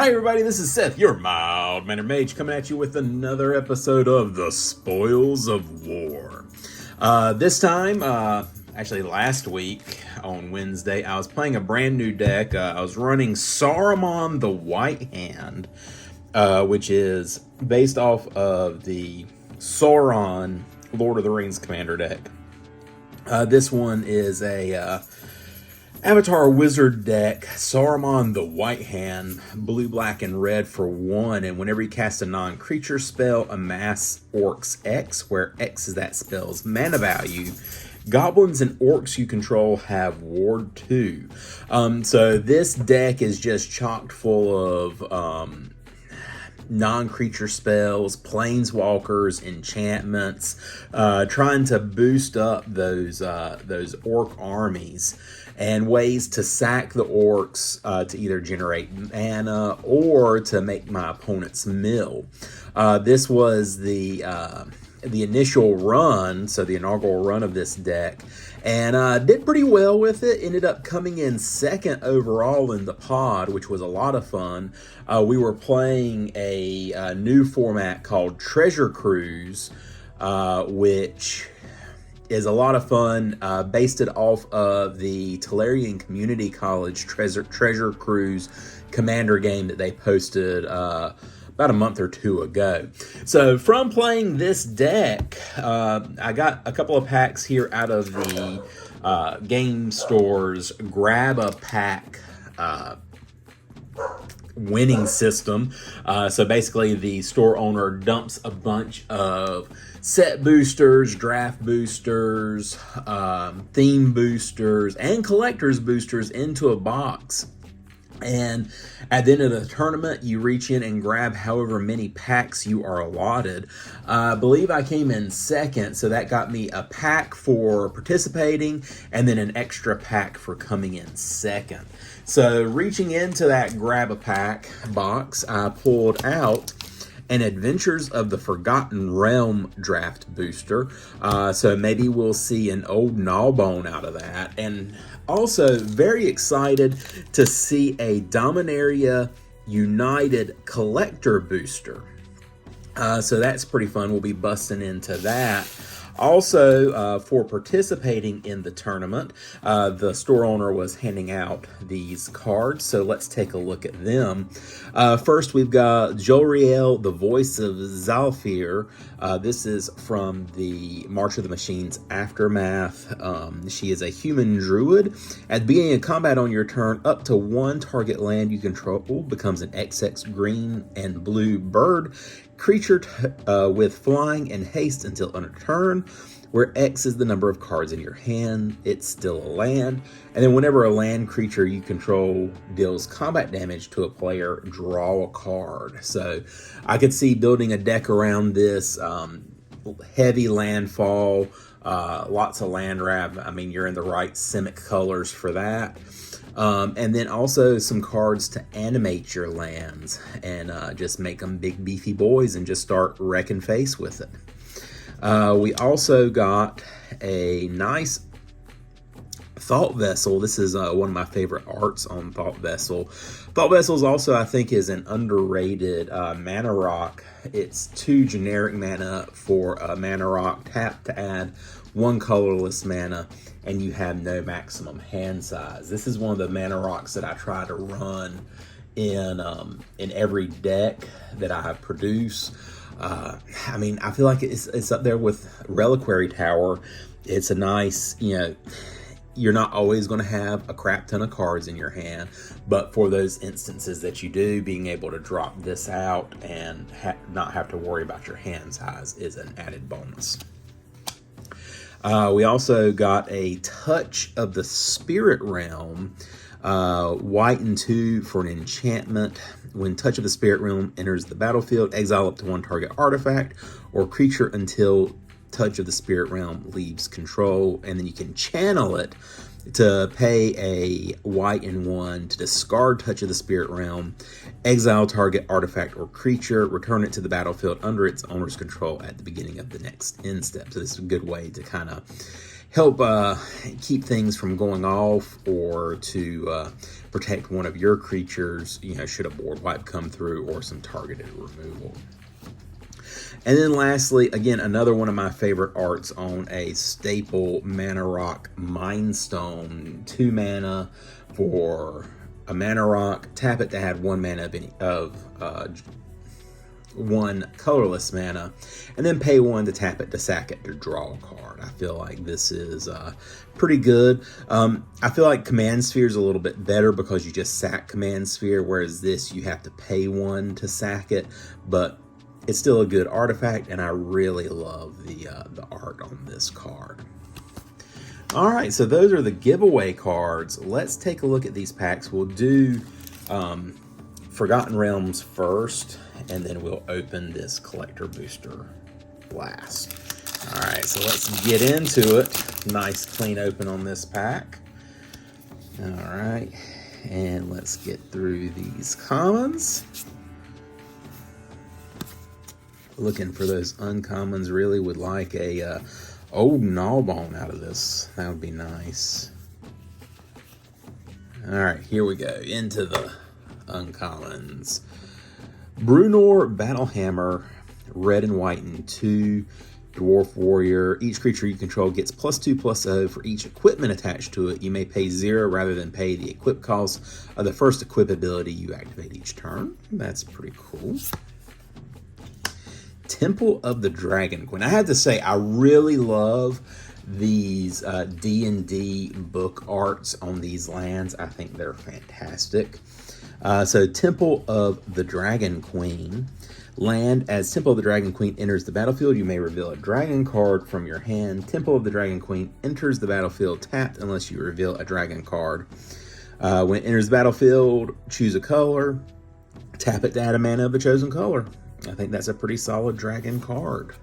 Hi everybody, this is Seth, your Mild Mannered Mage, coming at you with another episode of The Spoils of War. This time, actually last week on Wednesday, I was playing a brand new deck. I was running Saruman the White Hand, which is based off of the Sauron Lord of the Rings commander deck. This one is a Avatar Wizard deck, Saruman the White Hand, blue, black, and red for 1, and whenever you cast a non-creature spell, amass Orcs X, where X is that spell's mana value. Goblins and Orcs you control have Ward 2. So this deck is just chock full of non-creature spells, planeswalkers, enchantments, trying to boost up those orc armies, and ways to sack the orcs to either generate mana or to make my opponents mill. This was the initial run, so the inaugural run of this deck, and did pretty well with it. Ended up coming in second overall in the pod, which was a lot of fun. We were playing a new format called Treasure Cruise, which is a lot of fun, based it off of the Tolarian Community College Treasure Cruise Commander game that they posted about a month or two ago. So from playing this deck, I got a couple of packs here out of the game store's Grab a Pack winning system. So basically the store owner dumps a bunch of set boosters, draft boosters, theme boosters, and collector's boosters into a box. And at the end of the tournament, you reach in and grab however many packs you are allotted. I believe I came in second, so that got me a pack for participating and then an extra pack for coming in second. So reaching into that grab a pack box, I pulled out an Adventures of the Forgotten Realm draft booster. So maybe we'll see an old Gnawbone out of that. And also very excited to see a Dominaria United collector booster. So that's pretty fun. We'll be busting into that. Also, for participating in the tournament, the store owner was handing out these cards, so let's take a look at them. First, we've got Jolriel, the Voice of Zalfir. This is from the March of the Machines Aftermath. She is a human druid. At the beginning of combat on your turn, up to 1 target land you control becomes an XX green and blue bird creature with flying and haste until end of turn, where X is the number of cards in your hand. It's still a land. And then whenever a land creature you control deals combat damage to a player, draw a card. So I could see building a deck around this, heavy landfall, lots of land grab. I mean, you're in the right Simic colors for that. And then also some cards to animate your lands and just make them big beefy boys and just start wrecking face with it. We also got a nice Thought Vessel. This is one of my favorite arts on Thought Vessel. Thought Vessels also, I think, is an underrated mana rock. It's 2 generic mana for a mana rock. Tap to add 1 colorless mana, and you have no maximum hand size. This is one of the mana rocks that I try to run in every deck that I produce. I mean, I feel like it's up there with Reliquary Tower. It's a nice, you're not always going to have a crap ton of cards in your hand, but for those instances that you do, being able to drop this out and not have to worry about your hand size is an added bonus. We also got a Touch of the Spirit Realm, white and 2 for an enchantment. When Touch of the Spirit Realm enters the battlefield, exile up to 1 target artifact or creature until Touch of the Spirit Realm leaves control, and then you can channel it to pay a white and 1 to discard Touch of the Spirit Realm, exile target artifact or creature, return it to the battlefield under its owner's control at the beginning of the next end step. So this is a good way to kind of help keep things from going off, or to protect one of your creatures, you know, should a board wipe come through or some targeted removal. And then lastly, again, another one of my favorite arts on a staple Mana Rock Mind Stone. 2 mana for a Mana Rock. Tap it to add 1 mana of 1 colorless mana, and then pay 1 to tap it to sack it to draw a card. I feel like this is pretty good. I feel like Command Sphere is a little bit better because you just sack Command Sphere, whereas this you have to pay 1 to sack it, but it's still a good artifact, and I really love the art on this card. All right, so those are the giveaway cards. Let's take a look at these packs. We'll do Forgotten Realms first, and then we'll open this collector booster last. All right, so let's get into it. Nice clean open on this pack. All right, and let's get through these commons. Looking for those uncommons. Really would like a old Gnawbone out of this. That would be nice. All right, here we go into the uncommons. Brunor Battlehammer, red and white and 2, Dwarf Warrior. Each creature you control gets +2/+0 for each equipment attached to it. You may pay 0 rather than pay the equip cost of the first equip ability you activate each turn. That's pretty cool. Temple of the Dragon Queen. I have to say, I really love these D&D book arts on these lands. I think they're fantastic. So Temple of the Dragon Queen. Land, as Temple of the Dragon Queen enters the battlefield, you may reveal a dragon card from your hand. Temple of the Dragon Queen enters the battlefield tapped unless you reveal a dragon card. When it enters the battlefield, choose a color. Tap it to add a mana of the chosen color. I think that's a pretty solid dragon card.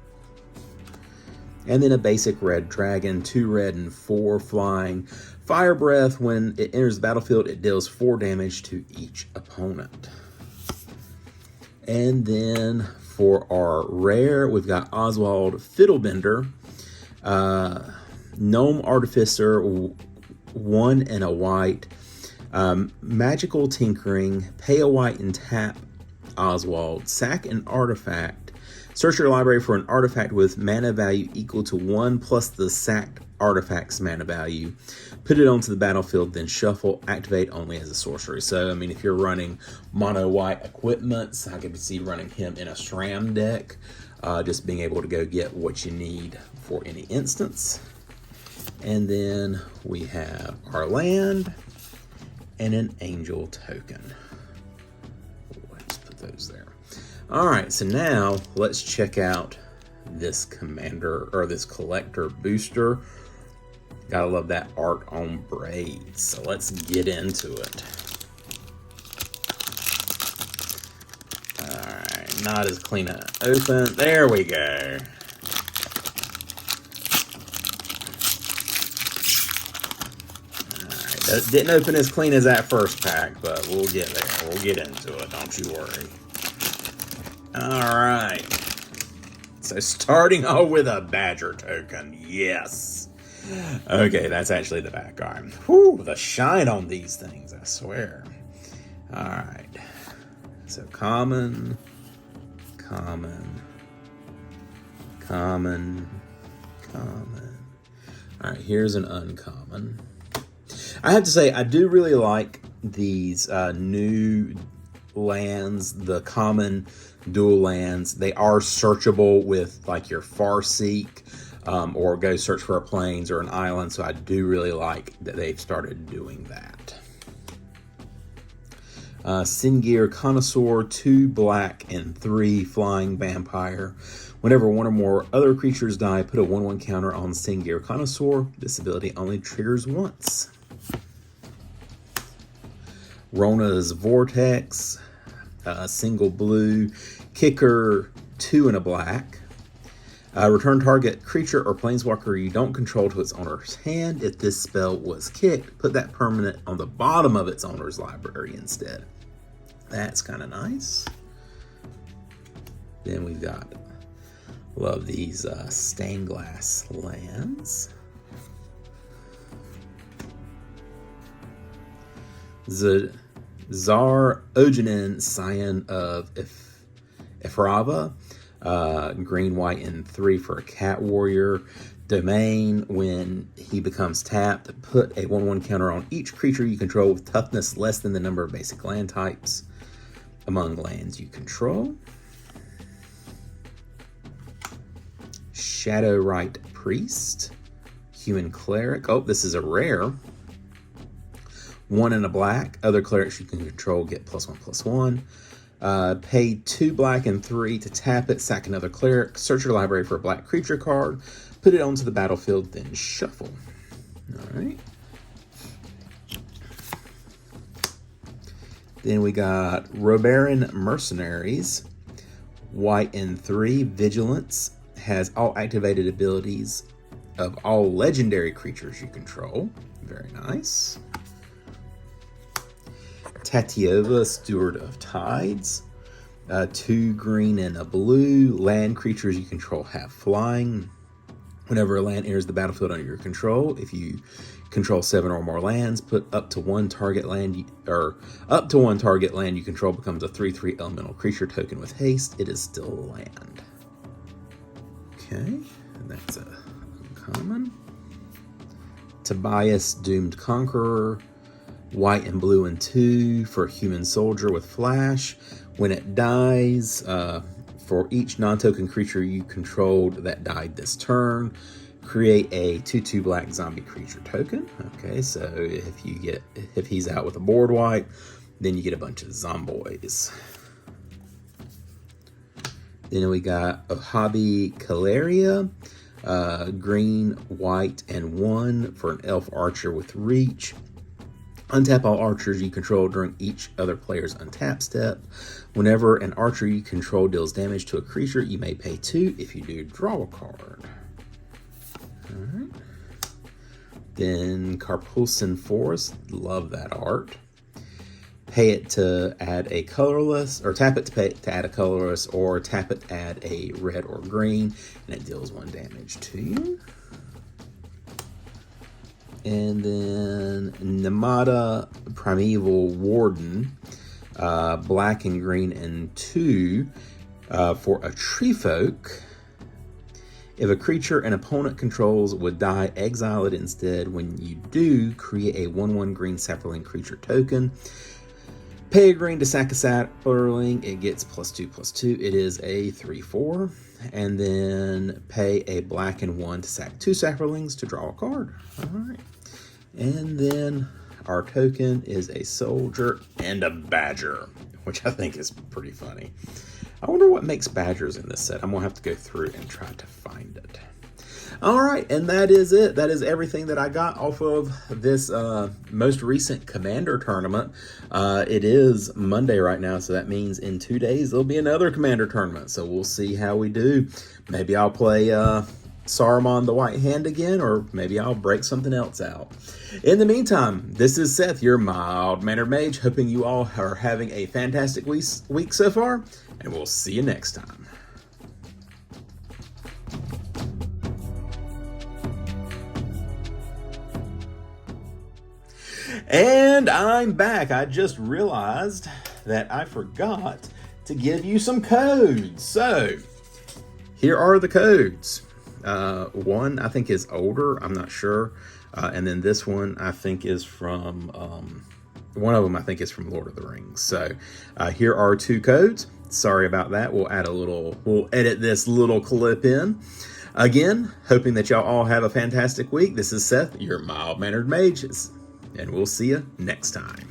And then a basic red dragon, 2 red and 4 flying. Fire Breath, when it enters the battlefield, it deals 4 damage to each opponent. And then for our rare, we've got Oswald Fiddlebender, Gnome Artificer, 1 and a white. Magical Tinkering, pay a white and tap Oswald, sack an artifact, search your library for an artifact with mana value equal to 1 plus the sacked artifact's mana value, put it onto the battlefield, then shuffle, activate only as a sorcery. So, I mean, if you're running mono white equipments, I could see running him in a SRAM deck, just being able to go get what you need for any instance. And then we have our land and an angel token. Those there. All right, so now let's check out this commander or this collector booster. Gotta love that art on braids. So let's get into it. All right, not as clean an open. There we go. Didn't open as clean as that first pack, but we'll get there. We'll get into it, don't you worry. All right. So starting off with a Badger token. Yes. Okay, that's actually the back arm. Whew, the shine on these things, I swear. All right. So common, common, common, common. All right, here's an uncommon. I have to say, I do really like these new lands, the common dual lands. They are searchable with like your Farseek, or go search for a plains or an island. So I do really like that they've started doing that. Singear Connoisseur, 2 black and 3 flying vampire. Whenever one or more other creatures die, put a 1/1 counter on Singear Connoisseur. This ability only triggers once. Rona's Vortex, single blue, kicker, 2 and a black. Return target creature or planeswalker you don't control to its owner's hand. If this spell was kicked, put that permanent on the bottom of its owner's library instead. That's kind of nice. Then we've got, love these stained glass lands. Zar Ogenin, Scion of Ifrava. Green, white, and 3 for a cat warrior. Domain, when he becomes tapped, put a 1/1 counter on each creature you control with toughness less than the number of basic land types among lands you control. Shadowrite Priest. Human Cleric. Oh, this is a rare. 1 and a black. Other clerics you can control get +1/+1. Pay 2 black and 3 to tap it, sack another cleric, search your library for a black creature card, put it onto the battlefield, then shuffle. Alright. Then we got Robaran Mercenaries. White and 3, Vigilance. Has all activated abilities of all legendary creatures you control. Very nice. Tatiova, Steward of Tides. 2 green and a blue. Land creatures you control have flying. Whenever a land enters the battlefield under your control, if you control 7 or more lands, put up to one target land you control becomes a 3/3 elemental creature token with haste. It is still a land. Okay, that's a uncommon. Tobias, Doomed Conqueror. White and blue and 2 for Human Soldier with Flash. When it dies, for each non-token creature you controlled that died this turn, create a 2/2 black zombie creature token. Okay, so if he's out with a board wipe, then you get a bunch of zomboids. Then we got Ohabi Caleria, green, white, and 1 for an elf archer with reach. Untap all archers you control during each other player's untap step. Whenever an archer you control deals damage to a creature, you may pay 2. If you do, draw a card. Alright. Then Carpulsan Forest. Love that art. Pay it to add a colorless, or tap it to add a colorless, or tap it to add a red or green, and it deals 1 damage to you. And then Namada Primeval Warden, black and green and 2 for a tree folk. If a creature an opponent controls would die, exile it instead. When you do, create a 1/1 green sapling creature token. Pay a green to sack a sapling. It gets +2/+2. It is a 3/4. And then pay a black and 1 to sack 2 saplings to draw a card. All right. And then our token is a soldier and a badger, which I think is pretty funny. I wonder what makes badgers in this set. I'm going to have to go through and try to find it. All right, and that is it. That is everything that I got off of this most recent Commander tournament. It is Monday right now, so that means in 2 days there'll be another Commander tournament. So we'll see how we do. Maybe I'll play Saruman the White Hand again, or maybe I'll break something else out. In the meantime, this is Seth, your Mild Mannered Mage, hoping you all are having a fantastic week so far, and we'll see you next time. And I'm back. I just realized that I forgot to give you some codes. So here are the codes. One I think is older, I'm not sure. And then this one I think is from, one of them I think is from Lord of the Rings. So here are 2 codes. Sorry about that. We'll edit this little clip in. Again, hoping that y'all all have a fantastic week. This is Seth, your Mild Mannered Mage, and we'll see you next time.